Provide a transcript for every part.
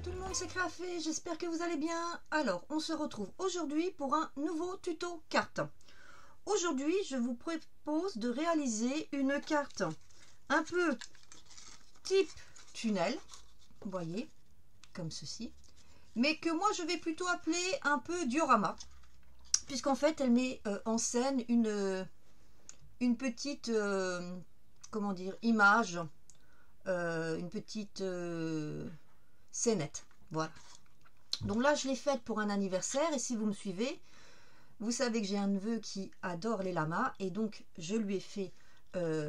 Tout le monde, c'est Créafé, j'espère que vous allez bien. Alors, on se retrouve aujourd'hui pour un nouveau tuto carte. Aujourd'hui, je vous propose de réaliser une carte un peu type tunnel, vous voyez, comme ceci, mais que moi je vais plutôt appeler un peu diorama, puisqu'en fait elle met en scène une petite, comment dire, image, une petite scénette, voilà. Donc là je l'ai faite pour un anniversaire, et si vous me suivez, vous savez que j'ai un neveu qui adore les lamas, et donc je lui ai fait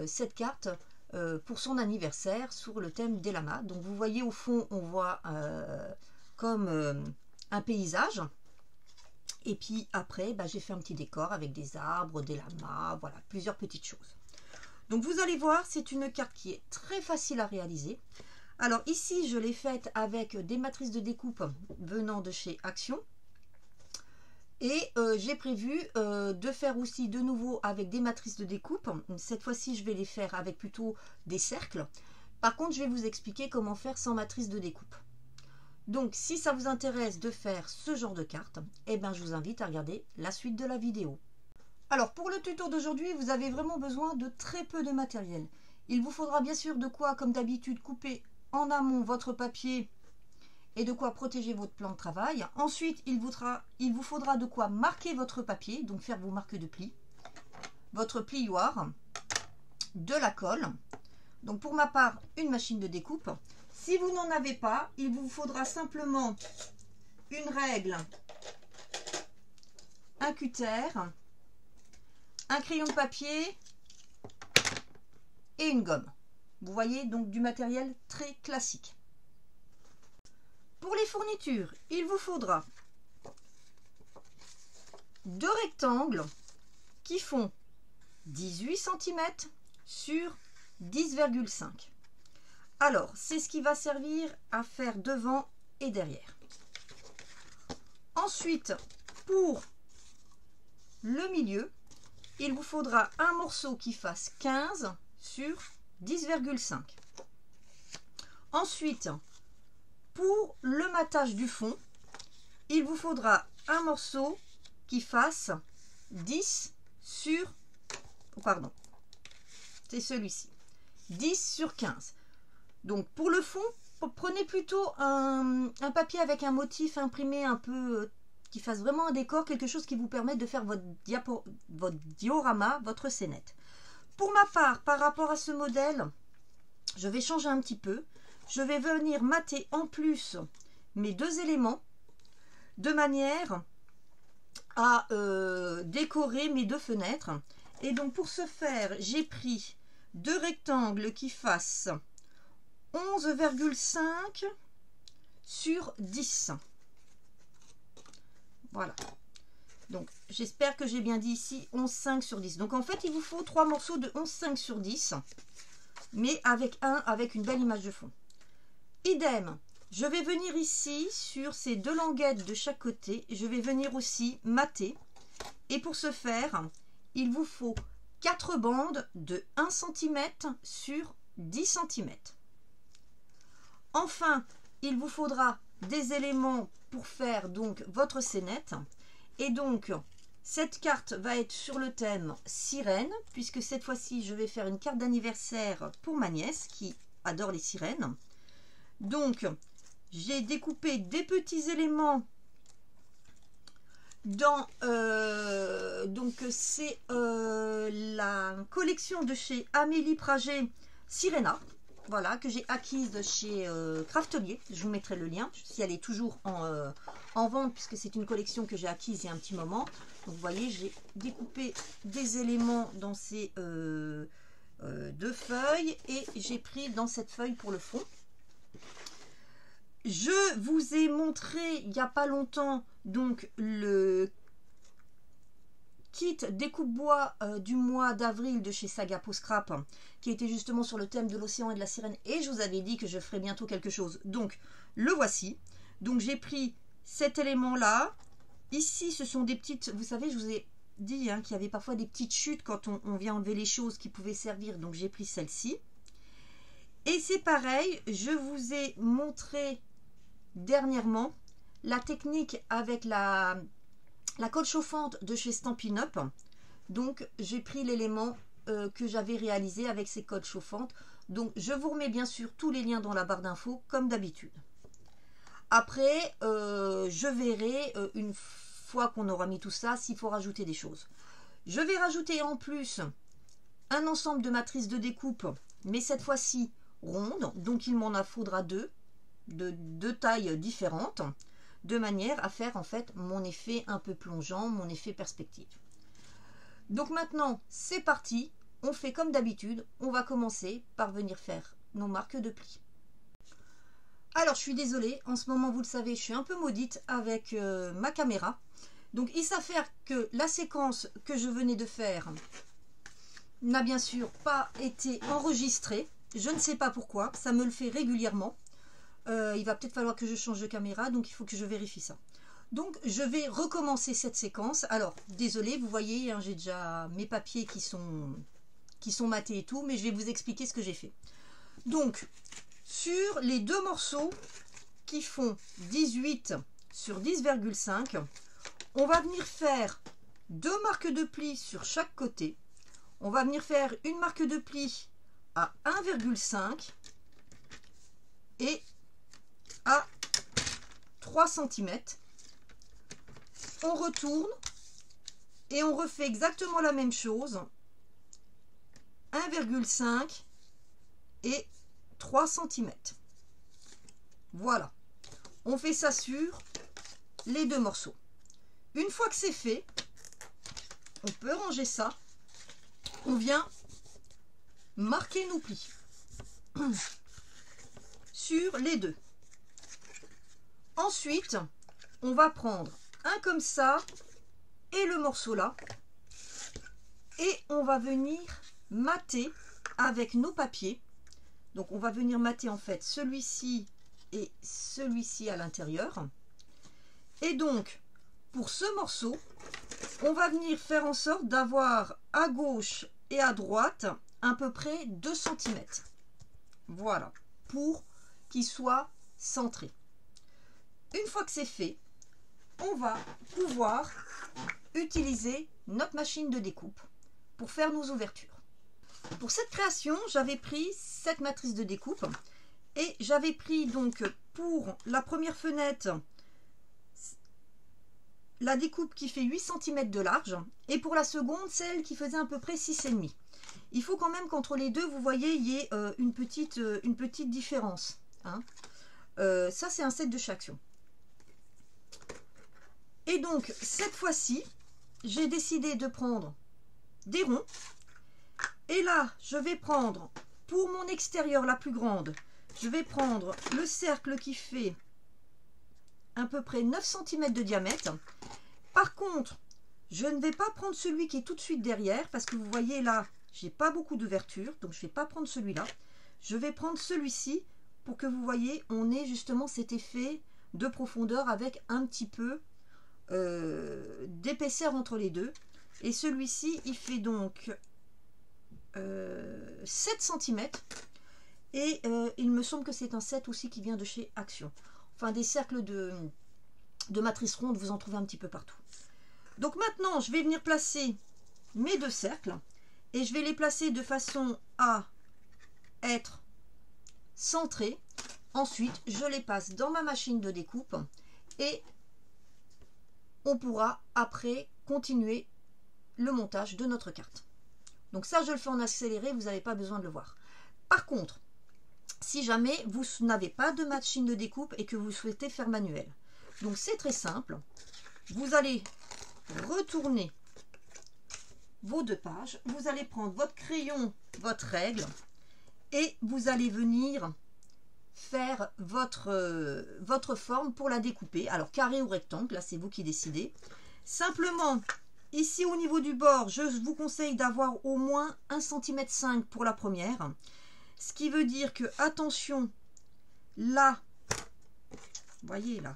cette carte pour son anniversaire sur le thème des lamas. Donc vous voyez au fond, on voit comme un paysage, et puis après j'ai fait un petit décor avec des arbres, des lamas, voilà, plusieurs petites choses. Donc vous allez voir, c'est une carte qui est très facile à réaliser. Alors ici je l'ai faite avec des matrices de découpe venant de chez Action. Et j'ai prévu de faire aussi de nouveau avec des matrices de découpe. Cette fois-ci, je vais les faire avec plutôt des cercles. Par contre, je vais vous expliquer comment faire sans matrice de découpe. Donc, si ça vous intéresse de faire ce genre de carte, eh ben, je vous invite à regarder la suite de la vidéo. Alors, pour le tuto d'aujourd'hui, vous avez vraiment besoin de très peu de matériel. Il vous faudra bien sûr de quoi, comme d'habitude, couper en amont votre papier et de quoi protéger votre plan de travail. Ensuite, il vous faudra de quoi marquer votre papier, donc faire vos marques de pli, votre plioir, de la colle. Donc pour ma part, une machine de découpe. Si vous n'en avez pas, il vous faudra simplement une règle, un cutter, un crayon de papier et une gomme. Vous voyez, donc du matériel très classique. Pour les fournitures, il vous faudra 2 rectangles qui font 18 cm sur 10,5. Alors, c'est ce qui va servir à faire devant et derrière. Ensuite, pour le milieu, il vous faudra un morceau qui fasse 15 sur 10,5. Ensuite, pour le matage du fond, il vous faudra un morceau qui fasse 10 sur, pardon, c'est celui-ci, 10 sur 15. Donc pour le fond, prenez plutôt un papier avec un motif imprimé un peu, qui fasse vraiment un décor, quelque chose qui vous permette de faire votre diorama, votre scénette. Pour ma part, par rapport à ce modèle, je vais changer un petit peu. Je vais venir mater en plus mes 2 éléments de manière à décorer mes 2 fenêtres. Et donc pour ce faire, j'ai pris 2 rectangles qui fassent 11,5 sur 10. Voilà. Donc j'espère que j'ai bien dit ici 11,5 sur 10. Donc en fait, il vous faut 3 morceaux de 11,5 sur 10, mais avec une belle image de fond. Idem, je vais venir ici sur ces 2 languettes de chaque côté, je vais venir aussi mater, et pour ce faire, il vous faut 4 bandes de 1 cm sur 10 cm. Enfin, il vous faudra des éléments pour faire donc votre scénette, et donc cette carte va être sur le thème sirène, puisque cette fois-ci je vais faire une carte d'anniversaire pour ma nièce qui adore les sirènes. Donc, j'ai découpé des petits éléments dans, donc c'est la collection de chez Amélie Prager Sirena, voilà, que j'ai acquise chez Craftelier. Je vous mettrai le lien, si elle est toujours en vente, puisque c'est une collection que j'ai acquise il y a un petit moment. Donc, vous voyez, j'ai découpé des éléments dans ces 2 feuilles, et j'ai pris dans cette feuille pour le fond. Je vous ai montré il n'y a pas longtemps donc le kit découpe-bois du mois d'avril de chez Saga Peau Scrap, qui était justement sur le thème de l'océan et de la sirène, et je vous avais dit que je ferai bientôt quelque chose. Donc le voici. Donc j'ai pris cet élément là. Ici ce sont des petites, vous savez, je vous ai dit hein, qu'il y avait parfois des petites chutes quand on vient enlever les choses qui pouvaient servir, donc j'ai pris celle-ci. Et c'est pareil, je vous ai montré dernièrement la technique avec la colle chauffante de chez Stampin' Up. Donc j'ai pris l'élément que j'avais réalisé avec ces colles chauffantes. Donc je vous remets bien sûr tous les liens dans la barre d'infos comme d'habitude. Après, je verrai une fois qu'on aura mis tout ça s'il faut rajouter des choses. Je vais rajouter en plus un ensemble de matrices de découpe, mais cette fois-ci rondes. Donc il m'en faudra deux, de deux tailles différentes, de manière à faire en fait mon effet un peu plongeant, mon effet perspective. Donc maintenant, c'est parti. On fait comme d'habitude. On va commencer par venir faire nos marques de plis. Alors, je suis désolée. En ce moment, vous le savez, je suis un peu maudite avec ma caméra. Donc, il s'avère que la séquence que je venais de faire n'a bien sûr pas été enregistrée. Je ne sais pas pourquoi. Ça me le fait régulièrement. Il va peut-être falloir que je change de caméra. Donc, il faut que je vérifie ça. Donc, je vais recommencer cette séquence. Alors, désolé, vous voyez, hein, j'ai déjà mes papiers qui sont matés et tout, mais je vais vous expliquer ce que j'ai fait. Donc, sur les deux morceaux qui font 18 sur 10,5, on va venir faire deux marques de plis sur chaque côté. On va venir faire une marque de pli à 1,5 et à 3 cm. On retourne et on refait exactement la même chose, 1,5 et 3 cm. Voilà, on fait ça sur les deux morceaux. Une fois que c'est fait, on peut ranger ça. On vient marquer nos plis sur les deux. Ensuite, on va prendre un comme ça et le morceau là, et on va venir mater avec nos papiers. Donc on va venir mater en fait celui-ci et celui-ci à l'intérieur. Et donc pour ce morceau, on va venir faire en sorte d'avoir à gauche et à droite à peu près 2 cm. Voilà, pour qu'il soit centré. Une fois que c'est fait, on va pouvoir utiliser notre machine de découpe pour faire nos ouvertures. Pour cette création, j'avais pris cette matrice de découpe et j'avais pris donc pour la première fenêtre la découpe qui fait 8 cm de large et pour la seconde celle qui faisait à peu près 6,5. Il faut quand même qu'entre les deux, vous voyez, il y ait une petite différence. Hein. Ça, c'est un set de chaque action. Et donc, cette fois-ci, j'ai décidé de prendre des ronds. Et là, je vais prendre, pour mon extérieur la plus grande, je vais prendre le cercle qui fait à peu près 9 cm de diamètre. Par contre, je ne vais pas prendre celui qui est tout de suite derrière, parce que vous voyez là, j'ai pas beaucoup d'ouverture, donc je ne vais pas prendre celui-là. Je vais prendre celui-ci pour que vous voyez, on ait justement cet effet de profondeur avec un petit peu d'épaisseur entre les deux. Et celui-ci, il fait donc 7 cm. Et il me semble que c'est un set aussi qui vient de chez Action. Enfin, des cercles de matrice ronde, vous en trouvez un petit peu partout. Donc maintenant, je vais venir placer mes deux cercles. Et je vais les placer de façon à être centrés. Ensuite, je les passe dans ma machine de découpe. Et on pourra après continuer le montage de notre carte. Donc ça, je le fais en accéléré, vous n'avez pas besoin de le voir. Par contre, si jamais vous n'avez pas de machine de découpe et que vous souhaitez faire manuel, donc c'est très simple. Vous allez retourner vos deux pages, vous allez prendre votre crayon, votre règle, et vous allez venir faire votre forme pour la découper. Alors carré ou rectangle, là c'est vous qui décidez. Simplement, ici au niveau du bord, je vous conseille d'avoir au moins 1,5 cm pour la première. Ce qui veut dire que, attention, là, voyez là,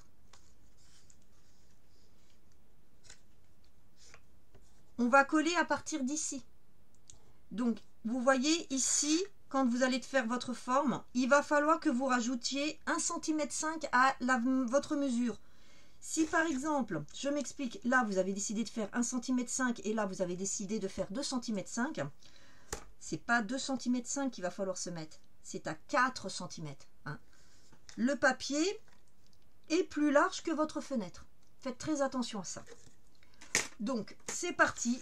on va coller à partir d'ici. Donc, vous voyez ici, quand vous allez faire votre forme, il va falloir que vous rajoutiez 1,5 cm à votre mesure. Si par exemple, je m'explique, là vous avez décidé de faire 1,5 cm et là vous avez décidé de faire 2,5 cm, c'est pas 2,5 cm qu'il va falloir se mettre, c'est à 4 cm. Hein. Le papier est plus large que votre fenêtre. Faites très attention à ça. Donc, c'est parti.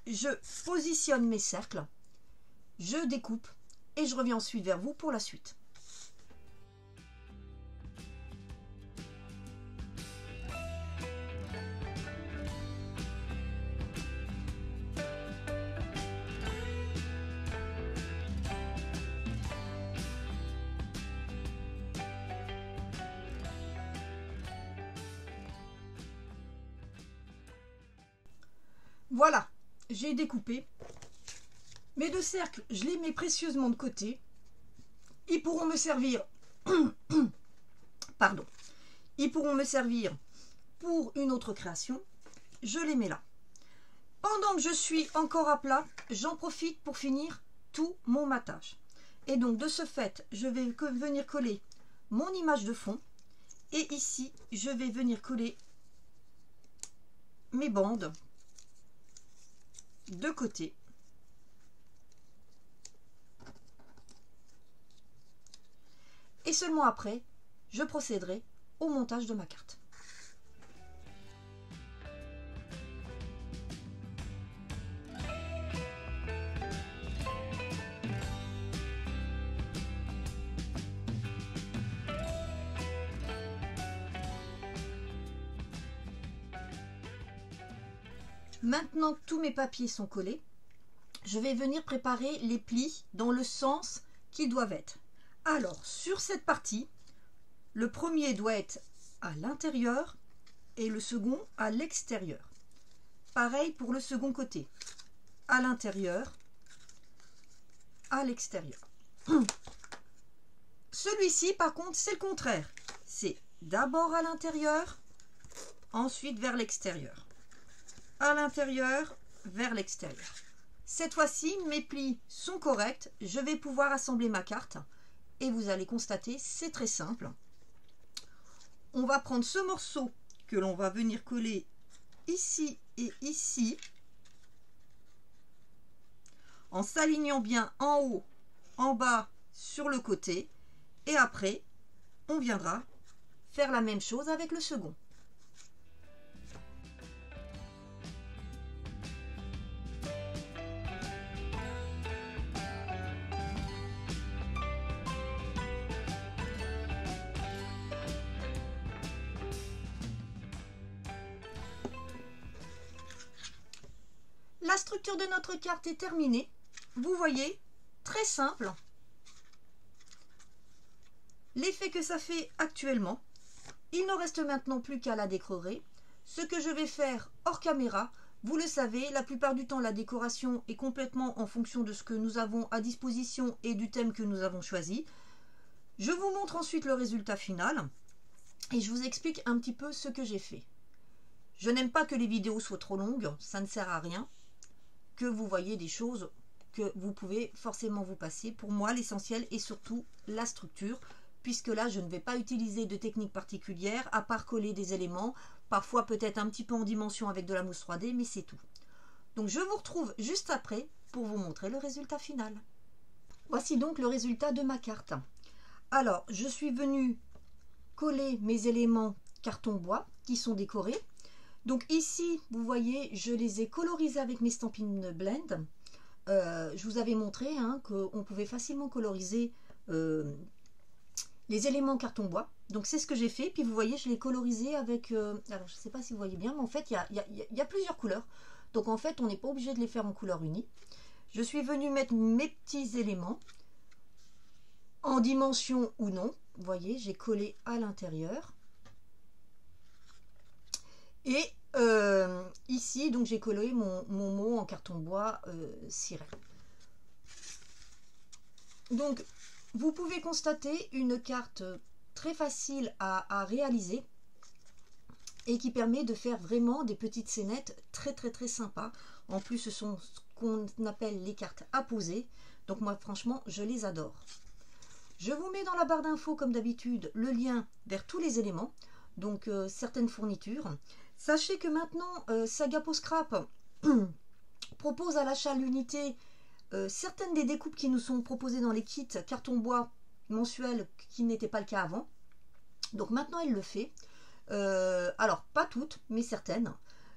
Je positionne mes cercles, je découpe et je reviens ensuite vers vous pour la suite. Voilà, j'ai découpé. Mes deux cercles, je les mets précieusement de côté. Ils pourront me servir... Pardon. Ils pourront me servir pour une autre création. Je les mets là. Pendant que je suis encore à plat, j'en profite pour finir tout mon matage. Et donc, de ce fait, je vais venir coller mon image de fond. Et ici, je vais venir coller mes bandes de côté. Et seulement après, je procéderai au montage de ma carte. Maintenant que tous mes papiers sont collés, je vais venir préparer les plis dans le sens qu'ils doivent être. Alors, sur cette partie, le premier doit être à l'intérieur et le second à l'extérieur. Pareil pour le second côté, à l'intérieur, à l'extérieur. Celui-ci, par contre, c'est le contraire. C'est d'abord à l'intérieur, ensuite vers l'extérieur. À l'intérieur, vers l'extérieur. Cette fois-ci, mes plis sont corrects. Je vais pouvoir assembler ma carte. Et vous allez constater, c'est très simple. On va prendre ce morceau que l'on va venir coller ici et ici. En s'alignant bien en haut, en bas, sur le côté. Et après, on viendra faire la même chose avec le second. La structure de notre carte est terminée. Vous voyez, très simple. L'effet que ça fait actuellement. Il ne reste maintenant plus qu'à la décorer. Ce que je vais faire hors caméra, vous le savez, la plupart du temps la décoration est complètement en fonction de ce que nous avons à disposition et du thème que nous avons choisi. Je vous montre ensuite le résultat final et je vous explique un petit peu ce que j'ai fait. Je n'aime pas que les vidéos soient trop longues, ça ne sert à rien. Que vous voyez des choses que vous pouvez forcément vous passer. Pour moi, l'essentiel est surtout la structure, puisque là, je ne vais pas utiliser de technique particulière, à part coller des éléments, parfois peut-être un petit peu en dimension avec de la mousse 3D, mais c'est tout. Donc, je vous retrouve juste après pour vous montrer le résultat final. Voici donc le résultat de ma carte. Alors, je suis venue coller mes éléments carton bois qui sont décorés. Donc ici, vous voyez, je les ai colorisés avec mes Stampin' Blend. Je vous avais montré hein, qu'on pouvait facilement coloriser les éléments carton bois. Donc c'est ce que j'ai fait. Puis vous voyez, je l'ai colorisé avec... alors je ne sais pas si vous voyez bien, mais en fait, il y a plusieurs couleurs. Donc en fait, on n'est pas obligé de les faire en couleur unie. Je suis venue mettre mes petits éléments en dimension ou non. Vous voyez, j'ai collé à l'intérieur. Et ici, donc j'ai collé mon mot en carton bois ciré. Donc, vous pouvez constater une carte très facile à réaliser et qui permet de faire vraiment des petites scénettes très très très sympas. En plus, ce sont ce qu'on appelle les cartes à poser. Donc moi, franchement, je les adore. Je vous mets dans la barre d'infos, comme d'habitude, le lien vers tous les éléments, donc certaines fournitures. Sachez que maintenant, Sagapo Scrap propose à l'achat l'unité certaines des découpes qui nous sont proposées dans les kits carton bois mensuels, qui n'était pas le cas avant. Donc maintenant, elle le fait. Alors, pas toutes, mais certaines.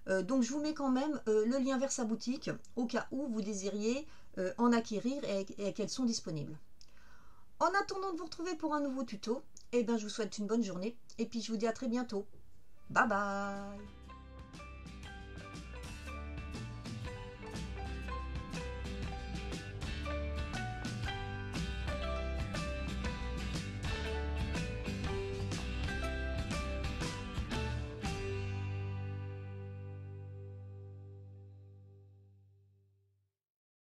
Donc, je vous mets quand même le lien vers sa boutique, au cas où vous désiriez en acquérir et qu'elles sont disponibles. En attendant de vous retrouver pour un nouveau tuto, eh ben, je vous souhaite une bonne journée et puis je vous dis à très bientôt. Bye bye!